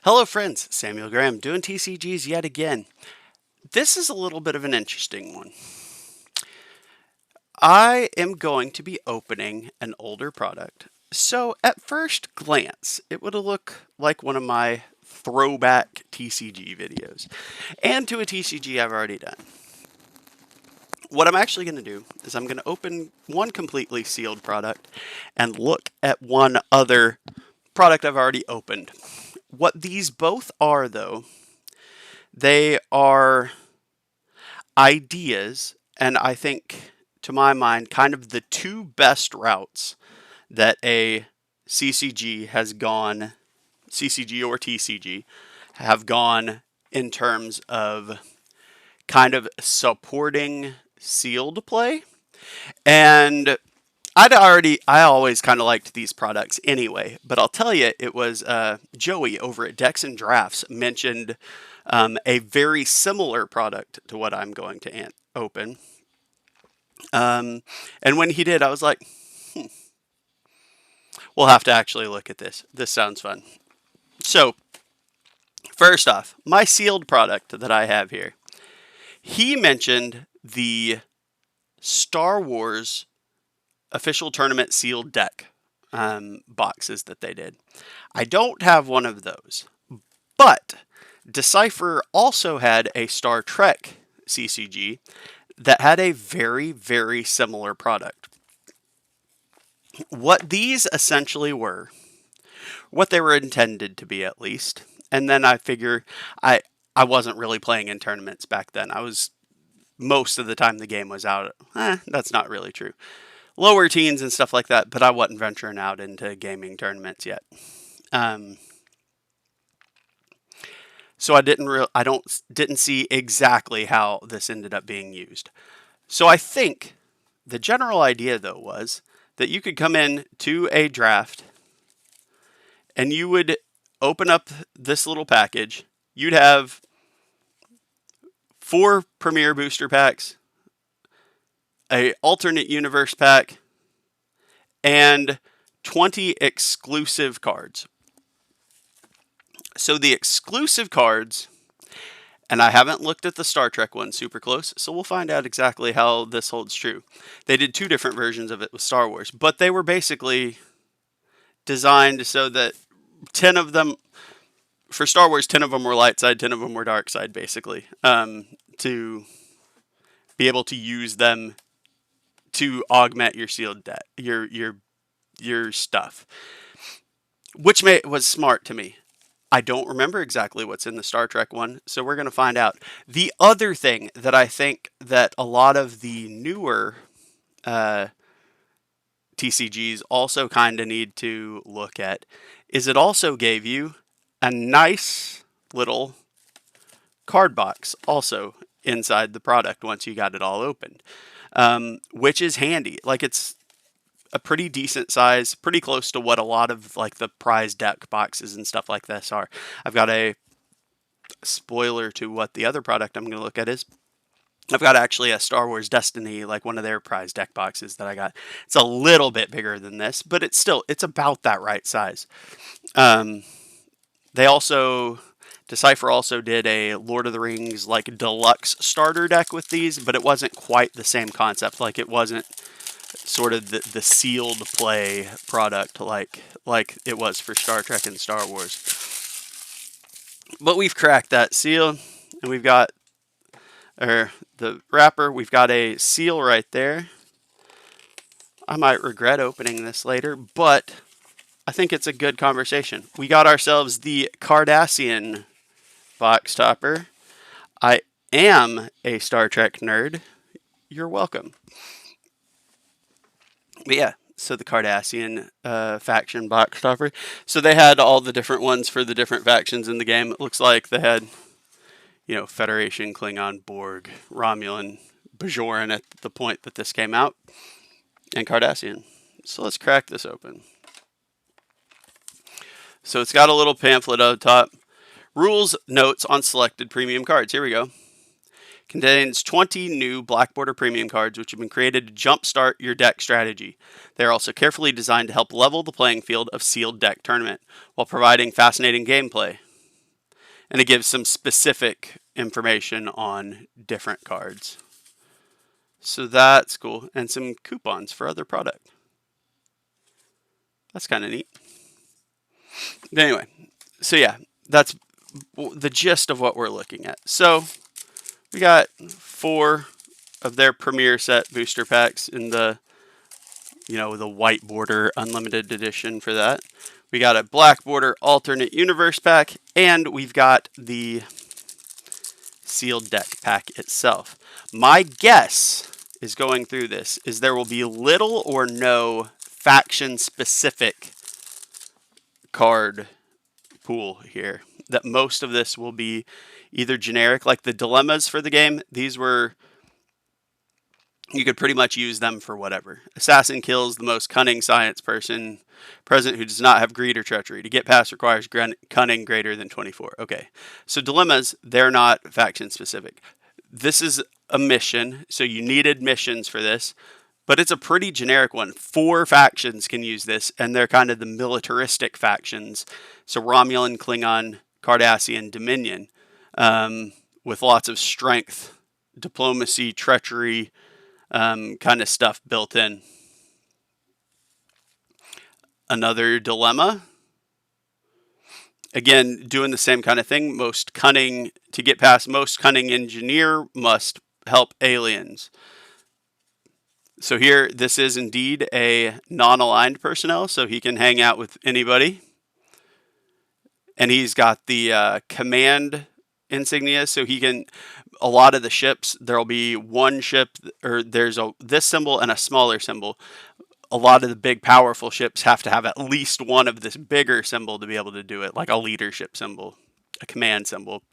Hello friends, Samuel Graham doing TCGs yet again. This is a little bit of an interesting one. I am going to be opening an older product. So at first glance, it would look like one of my throwback TCG videos and to a TCG I've already done. What I'm actually going to do is I'm going to open one completely sealed product and look at one other product I've already opened. What these both are, though, they are ideas, and I think, to my mind, kind of the two best routes that a CCG has gone, CCG or TCG, have gone in terms of kind of supporting sealed play. And I always kind of liked these products anyway, but I'll tell you, it was Joey over at Decks and Drafts mentioned a very similar product to what I'm going to open. And when he did, I was like, we'll have to actually look at this. This sounds fun. So, first off, my sealed product that I have here. He mentioned the Star Wars official tournament sealed deck boxes that they did. I don't have one of those, but Decipher also had a Star Trek CCG that had a very, very similar product. What these essentially were, what they were intended to be at least, and then I figure I wasn't really playing in tournaments back then. I was, most of the time the game was out. That's not really true. Lower teens and stuff like that, but I wasn't venturing out into gaming tournaments yet. So I didn't see exactly how this ended up being used. So I think the general idea, though, was that you could come in to a draft and you would open up this little package. You'd have 4 Premier Booster Packs, a alternate universe pack, and 20 exclusive cards. So the exclusive cards, and I haven't looked at the Star Trek one super close, so we'll find out exactly how this holds true. They did 2 different versions of it with Star Wars, but they were basically designed so that 10 of them, for Star Wars, 10 of them were light side, 10 of them were dark side, basically, to be able to use them to augment your sealed deck, your stuff, which was smart to me. I don't remember exactly what's in the Star Trek one, so we're going to find out. The other thing that I think that a lot of the newer TCGs also kind of need to look at is it also gave you a nice little card box also inside the product once you got it all opened, which is handy. Like, it's a pretty decent size, pretty close to what a lot of like the prize deck boxes and stuff like this are. I've got a spoiler to what the other product I'm going to look at is. I've got actually a Star Wars Destiny, like one of their prize deck boxes that I got. It's a little bit bigger than this, but it's about that right size. They also, Decipher also did a Lord of the Rings like deluxe starter deck with these, but it wasn't quite the same concept. Like, it wasn't sort of the sealed play product like it was for Star Trek and Star Wars. But we've cracked that seal, and we've got the wrapper. We've got a seal right there. I might regret opening this later, but I think it's a good conversation. We got ourselves the Cardassian box topper. I am a Star Trek nerd. You're welcome. But yeah, so the Cardassian faction box topper. So they had all the different ones for the different factions in the game. It looks like they had, Federation, Klingon, Borg, Romulan, Bajoran at the point that this came out, and Cardassian. So let's crack this open. So it's got a little pamphlet up top. Rules, notes on selected premium cards. Here we go. Contains 20 new Black Border premium cards which have been created to jumpstart your deck strategy. They are also carefully designed to help level the playing field of sealed deck tournament while providing fascinating gameplay. And it gives some specific information on different cards. So that's cool. And some coupons for other product. That's kind of neat. But anyway, so yeah, that's the gist of what we're looking at. So we got 4 of their premier set booster packs in the, the white border unlimited edition for that. We got a black border alternate universe pack, and we've got the sealed deck pack itself. My guess is going through this is there will be little or no faction specific card pool here. That most of this will be either generic, like the dilemmas for the game. These were, you could pretty much use them for whatever. Assassin kills the most cunning science person present who does not have greed or treachery. To get past requires cunning greater than 24. Okay, so dilemmas, they're not faction specific. This is a mission, so you needed missions for this, but it's a pretty generic one. 4 factions can use this, and they're kind of the militaristic factions. So Romulan, Klingon, Cardassian, Dominion, with lots of strength, diplomacy, treachery, kind of stuff built in. Another dilemma. Again, doing the same kind of thing. Most cunning, to get past most cunning engineer must help aliens. So here, this is indeed a non-aligned personnel, so he can hang out with anybody. And he's got the command insignia, so he can, a lot of the ships, there'll be one ship, or there's this symbol and a smaller symbol. A lot of the big powerful ships have to have at least one of this bigger symbol to be able to do it, like a leadership symbol, a command symbol.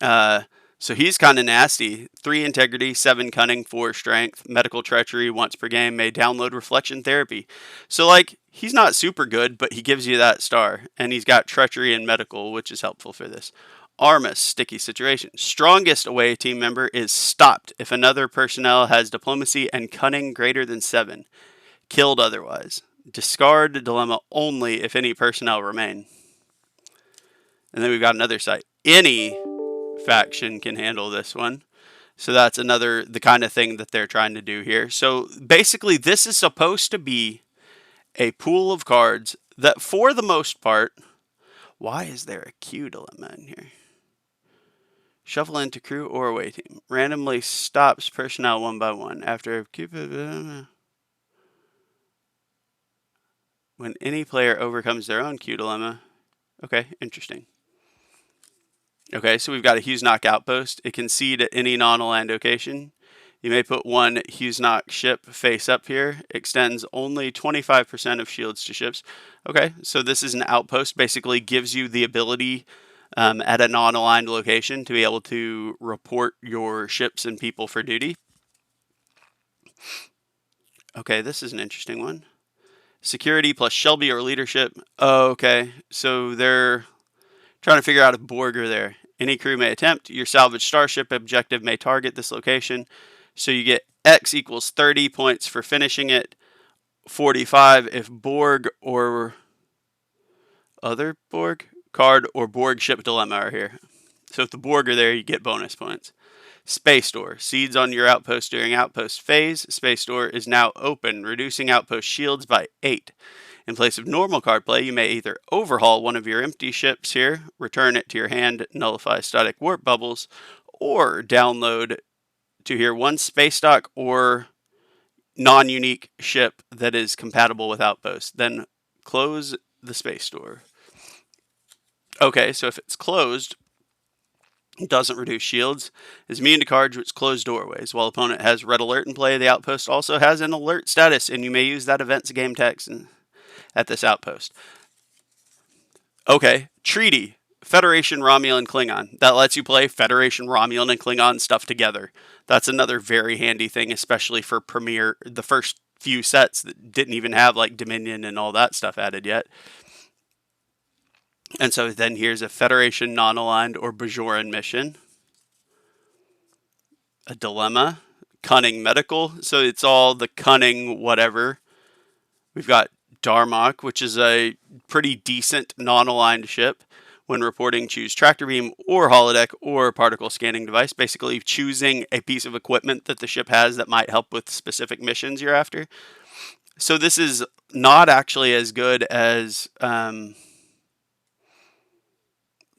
So he's kind of nasty. 3 integrity, 7 cunning, 4 strength, medical treachery once per game, may download reflection therapy. So like, he's not super good, but he gives you that star. And he's got treachery and medical, which is helpful for this. Armus, sticky situation. Strongest away team member is stopped if another personnel has diplomacy and cunning greater than 7. Killed otherwise. Discard dilemma only if any personnel remain. And then we've got another site. Any faction can handle this one. So that's the kind of thing that they're trying to do here. So basically this is supposed to be a pool of cards that for the most part, why is there a Q dilemma in here? Shuffle into crew or away team. Randomly stops personnel one by one after when any player overcomes their own Q dilemma. Okay, interesting. Okay, so we've got a Hughesnock outpost. It can seed at any non-aligned location. You may put one Hughesnock ship face up here. Extends only 25% of shields to ships. Okay, so this is an outpost. Basically gives you the ability at a non-aligned location to be able to report your ships and people for duty. Okay, this is an interesting one. Security plus Shelby or leadership. Oh, okay, so they're trying to figure out if Borg are there. Any crew may attempt. Your salvage starship objective may target this location. So you get X equals 30 points for finishing it. 45 if Borg or other Borg card or Borg ship dilemma are here. So if the Borg are there, you get bonus points. Space door. Seeds on your outpost during outpost phase. Space door is now open, reducing outpost shields by 8. In place of normal card play, you may either overhaul one of your empty ships here, return it to your hand, nullify static warp bubbles, or download to here one space dock or non-unique ship that is compatible with outpost. Then close the space door. Okay, so if it's closed, it doesn't reduce shields. Is immune to cards which close doorways. While opponent has red alert in play, the outpost also has an alert status, and you may use that event's game text at this outpost. Okay, treaty. Federation, Romulan, Klingon. That lets you play Federation, Romulan, and Klingon stuff together. That's another very handy thing, especially for Premier, the first few sets that didn't even have like Dominion and all that stuff added yet. And so then here's a Federation non-aligned or Bajoran mission. A dilemma. Cunning medical. So it's all the cunning whatever. We've got Darmok, which is a pretty decent non-aligned ship. When reporting, choose tractor beam or holodeck or particle scanning device, basically choosing a piece of equipment that the ship has that might help with specific missions you're after. So this is not actually as good as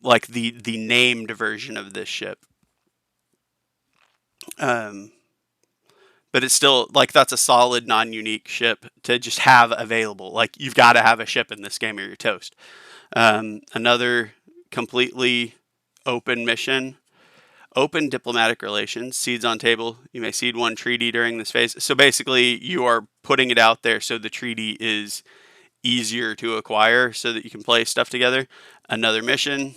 like the named version of this ship. But it's still like that's a solid non-unique ship to just have available. Like you've got to have a ship in this game or you're toast. Another completely open mission. Open diplomatic relations. Seeds on table. You may seed one treaty during this phase. So basically, you are putting it out there so the treaty is easier to acquire so that you can play stuff together. Another mission.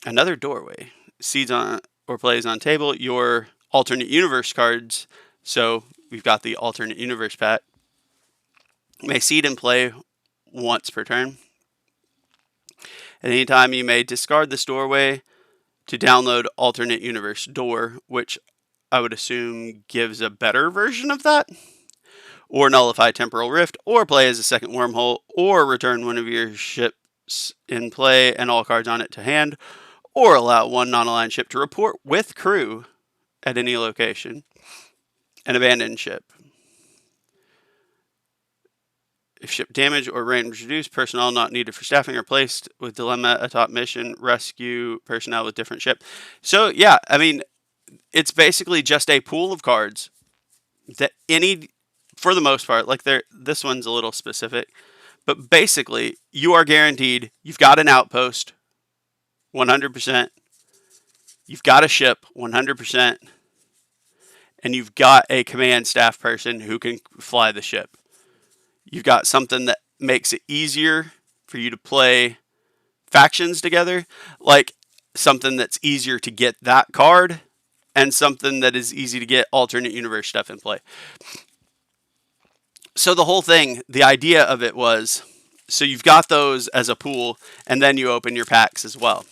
Another doorway. Seeds on or plays on table. Your alternate universe cards. So we've got the alternate universe pack. You may seed and play once per turn. At any time, you may discard this doorway to download alternate universe door, which I would assume gives a better version of that, or nullify temporal rift, or play as a second wormhole, or return one of your ships in play and all cards on it to hand, or allow one non-aligned ship to report with crew at any location. An abandoned ship. If ship damage or range reduced, personnel not needed for staffing are placed with dilemma atop mission, rescue personnel with different ship. So yeah, I mean, it's basically just a pool of cards that for the most part, like this one's a little specific, but basically you are guaranteed you've got an outpost, 100%. You've got a ship, 100%. And you've got a command staff person who can fly the ship. You've got something that makes it easier for you to play factions together, like something that's easier to get that card, and something that is easy to get alternate universe stuff in play. So the whole thing, the idea of it was, so you've got those as a pool, and then you open your packs as well.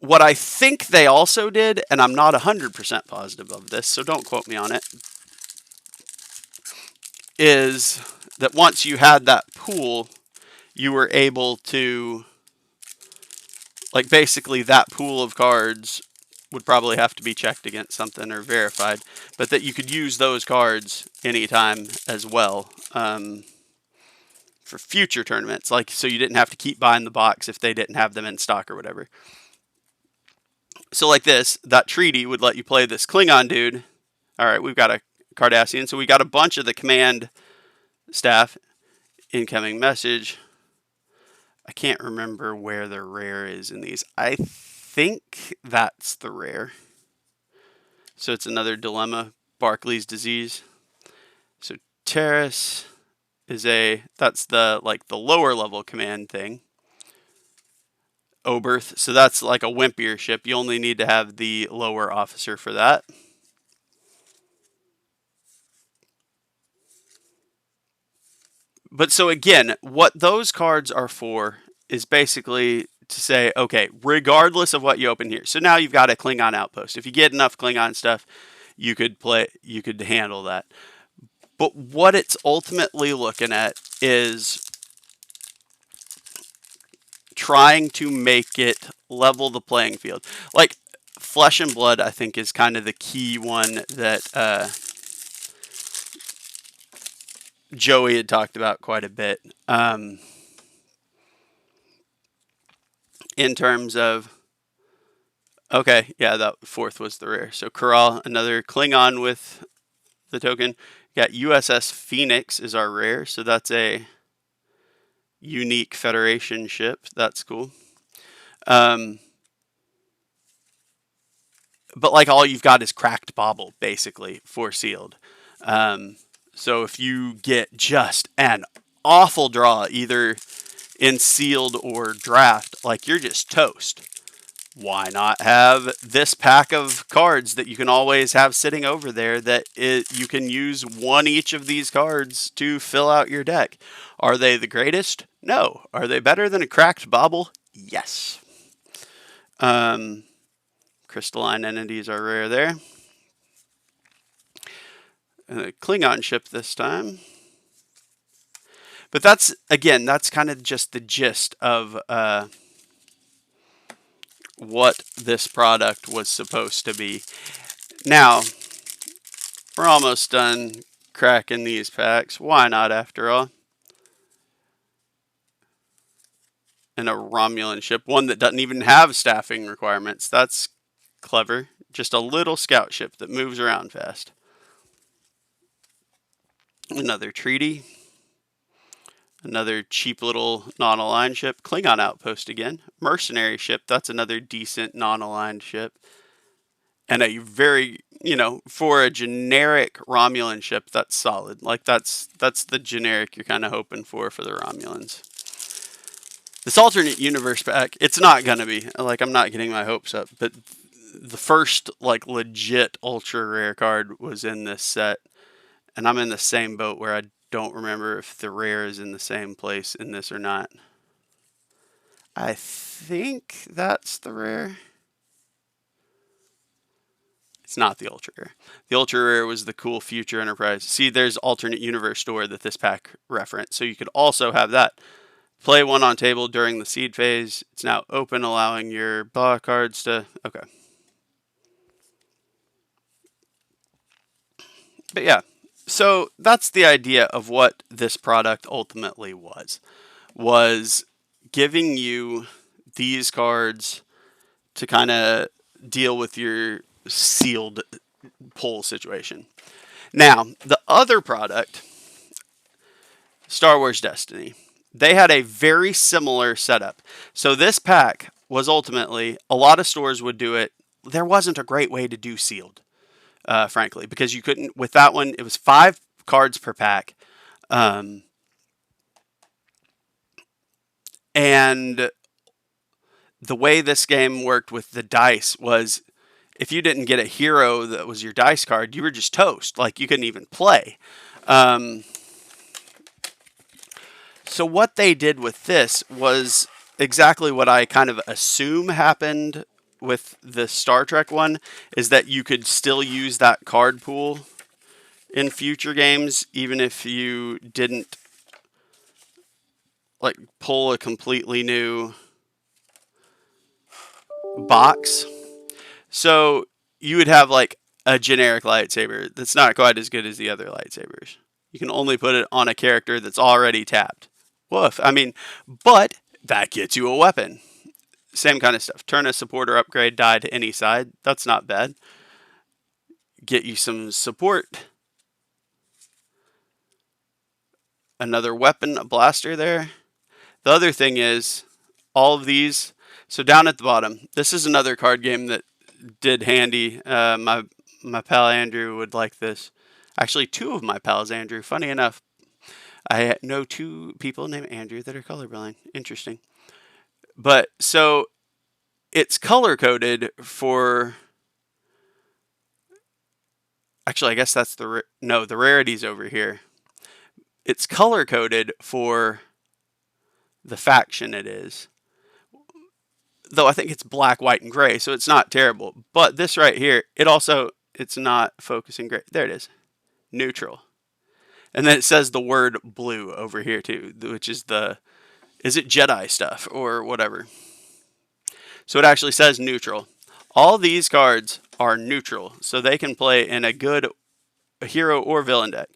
What I think they also did, and I'm not 100% positive of this, so don't quote me on it, is that once you had that pool, you were able to, like basically that pool of cards would probably have to be checked against something or verified, but that you could use those cards anytime as well for future tournaments. Like, so you didn't have to keep buying the box if they didn't have them in stock or whatever. So like this, that treaty would let you play this Klingon dude. All right, we've got a Cardassian, so we got a bunch of the command staff. Incoming message. I can't remember where the rare is in these. I think that's the rare. So it's another dilemma, Barclay's disease. So Terrace is that's the lower level command thing. Oberth, so that's like a wimpier ship. You only need to have the lower officer for that. But so again, what those cards are for is basically to say, okay, regardless of what you open here. So now you've got a Klingon outpost. If you get enough Klingon stuff, you could handle that. But what it's ultimately looking at is trying to make it level the playing field. Like Flesh and Blood, I think, is kind of the key one that Joey had talked about quite a bit. In terms of, okay, yeah, that fourth was the rare. So Corral, another Klingon with the token. Got USS Phoenix is our rare, so that's a unique Federation ship. That's cool. But like all you've got is Cracked Bauble, basically, for sealed. So if you get just an awful draw, either in sealed or draft, like you're just toast. Why not have this pack of cards that you can always have sitting over there that you can use one each of these cards to fill out your deck? Are they the greatest? No. Are they better than a Cracked Bauble? Yes. Crystalline entities are rare there. And a Klingon ship this time. But that's, again, that's kind of just the gist of what this product was supposed to be. Now, we're almost done cracking these packs. Why not, after all? And a Romulan ship, one that doesn't even have staffing requirements. That's clever. Just a little scout ship that moves around fast. Another treaty. Another cheap little non-aligned ship. Klingon outpost again. Mercenary ship. That's another decent non-aligned ship. And a very, for a generic Romulan ship, that's solid. Like, that's the generic you're kind of hoping for the Romulans. This alternate universe pack, it's not going to be, like, I'm not getting my hopes up, but the first, like, legit ultra rare card was in this set. And I'm in the same boat where I don't remember if the rare is in the same place in this or not. I think that's the rare. It's not the ultra rare. The ultra rare was the cool Future Enterprise. See, there's alternate universe store that this pack referenced. So you could also have that. Play one on table during the seed phase. It's now open, allowing your BA cards to... Okay. But yeah. So that's the idea of what this product ultimately was giving you these cards to kind of deal with your sealed pull situation. Now, the other product, Star Wars Destiny, they had a very similar setup. So this pack was ultimately, a lot of stores would do it. There wasn't a great way to do sealed. Frankly, because you couldn't, with that one, it was 5 cards per pack. And the way this game worked with the dice was, if you didn't get a hero that was your dice card, you were just toast. Like, you couldn't even play. So what they did with this was exactly what I kind of assume happened with the Star Trek one, is that you could still use that card pool in future games, even if you didn't, like, pull a completely new box. So you would have, like, a generic lightsaber that's not quite as good as the other lightsabers. You can only put it on a character that's already tapped. Woof. I mean, but that gets you a weapon. Same kind of stuff. Turn a support or upgrade die to any side. That's not bad. Get you some support. Another weapon, a blaster there. The other thing is, all of these. So down at the bottom, this is another card game that did handy. My pal Andrew would like this. Actually, 2 of my pals, Andrew. Funny enough, I know 2 people named Andrew that are colorblind. Interesting. But so it's color coded for. Actually, I guess that's the rarity's over here. It's color coded for the faction it is. Though I think it's black, white, and gray, so it's not terrible. But this right here, it's not focusing gray. There it is. Neutral. And then it says the word blue over here too, which is is it Jedi stuff or whatever? So it actually says neutral. All these cards are neutral, so they can play in a good hero or villain deck.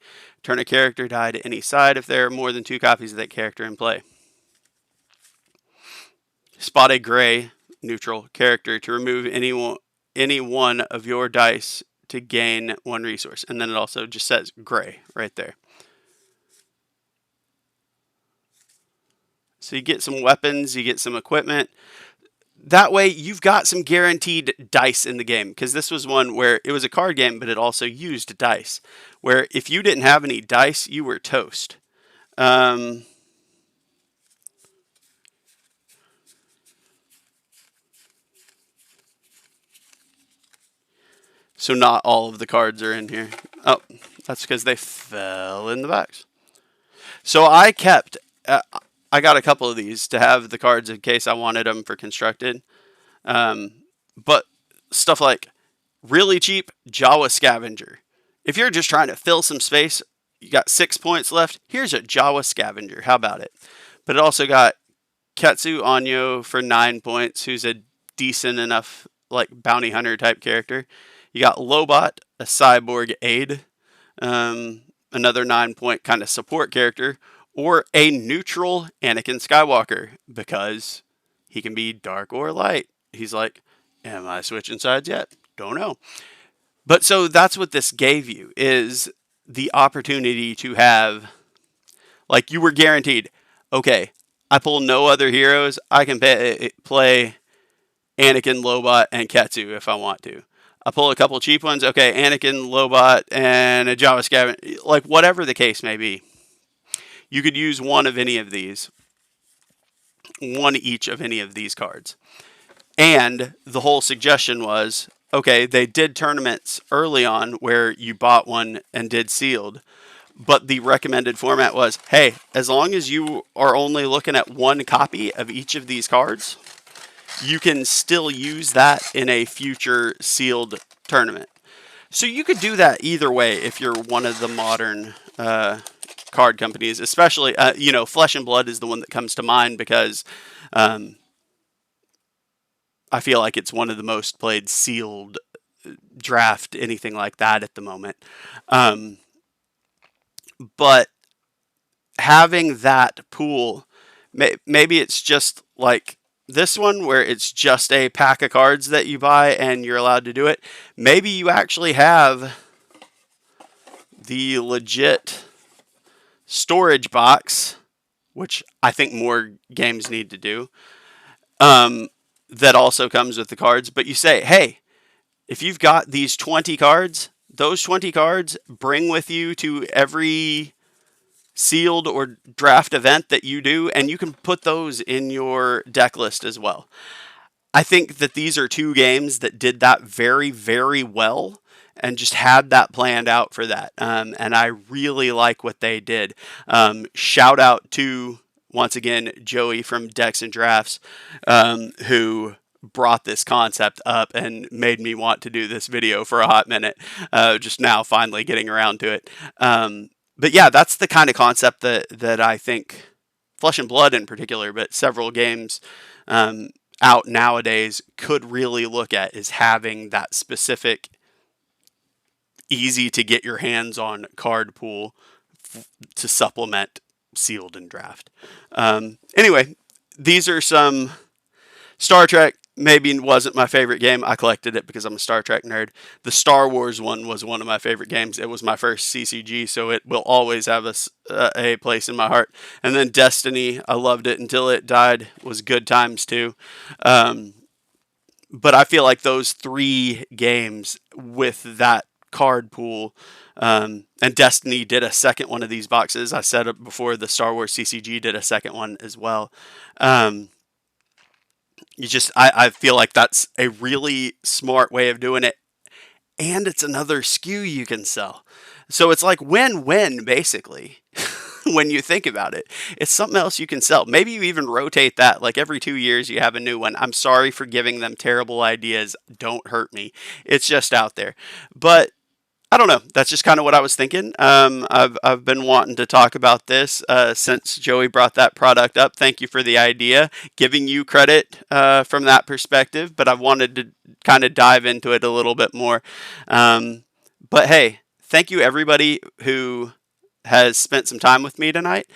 Turn a character die to any side if there are more than 2 copies of that character in play. Spot a gray, neutral character to remove any one of your dice to gain 1 resource. And then it also just says gray right there. So you get some weapons, you get some equipment. That way you've got some guaranteed dice in the game, because this was one where it was a card game, but it also used dice, where if you didn't have any dice, you were toast. So not all of the cards are in here. Oh, that's because they fell in the box. So I kept, I got a couple of these to have the cards in case I wanted them for constructed. But stuff like really cheap Jawa Scavenger. If you're just trying to fill some space, you got 6 points left. Here's a Jawa Scavenger. How about it? But it also got Ketsu Onyo for 9 points, who's a decent enough like bounty hunter type character. You got Lobot, a cyborg aide, another 9-point kind of support character, or a neutral Anakin Skywalker because he can be dark or light. He's like, am I switching sides yet? Don't know. But so that's what this gave you, is the opportunity to have, like, you were guaranteed, okay, I pull no other heroes, I can play Anakin, Lobot, and Ketsu if I want to. I pull a couple cheap ones, okay, Anakin, Lobot, and a Jawa Scavenger, like whatever the case may be. You could use one of any of these, one each of any of these cards. And the whole suggestion was, okay, they did tournaments early on where you bought one and did sealed, but the recommended format was, hey, as long as you are only looking at one copy of each of these cards, you can still use that in a future sealed tournament. So you could do that either way if you're one of the modern card companies, especially, Flesh and Blood is the one that comes to mind because I feel like it's one of the most played sealed draft, anything like that at the moment. But having that pool, maybe it's just like this one where it's just a pack of cards that you buy and you're allowed to do it. Maybe you actually have the legit storage box, which I think more games need to do, that also comes with the cards. But you say, hey, if you've got these 20 cards, those 20 cards bring with you to every sealed or draft event that you do, and you can put those in your deck list as well. I think that these are two games that did that very, very well and just had that planned out for that. And I really like what they did. Shout out to, once again, Joey from Decks and Drafts, who brought this concept up and made me want to do this video for a hot minute. Just now finally getting around to it. But yeah, that's the kind of concept that I think Flesh and Blood in particular, but several games out nowadays could really look at, is having that specific, easy to get your hands on card pool to supplement sealed and draft. Anyway, these are some Star Trek. Maybe wasn't my favorite game. I collected it because I'm a Star Trek nerd. The Star Wars one was one of my favorite games. It was my first CCG, so it will always have a place in my heart. And then Destiny, I loved it until it died. It was good times too. But I feel like those three games with that card pool, and Destiny did a second one of these boxes. I said it before, the Star Wars CCG did a second one as well. I feel like that's a really smart way of doing it, and it's another SKU you can sell. So it's like win-win, basically, when you think about it. It's something else you can sell. Maybe you even rotate that, like every 2 years you have a new one. I'm sorry for giving them terrible ideas. Don't hurt me. It's just out there. But I don't know. That's just kind of what I was thinking. I've been wanting to talk about this since Joey brought that product up. Thank you for the idea. Giving you credit from that perspective, but I wanted to kind of dive into it a little bit more. But hey, thank you everybody who has spent some time with me tonight.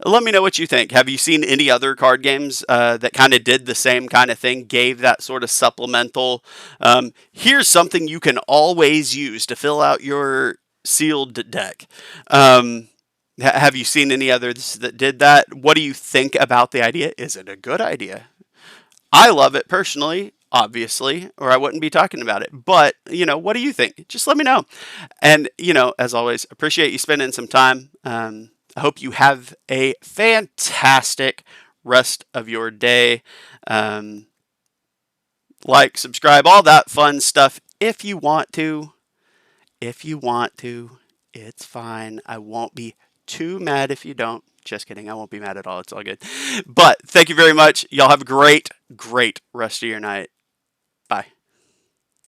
Let me know what you think. Have you seen any other card games that kind of did the same kind of thing, gave that sort of supplemental, here's something you can always use to fill out your sealed deck? Have you seen any others that did that? What do you think about the idea? Is it a good idea? I love it personally, obviously, or I wouldn't be talking about it. But, what do you think? Just let me know. And, as always, appreciate you spending some time. I hope you have a fantastic rest of your day. Like, subscribe, all that fun stuff if you want to. If you want to, it's fine. I won't be too mad if you don't. Just kidding. I won't be mad at all. It's all good. But thank you very much. Y'all have a great, great rest of your night.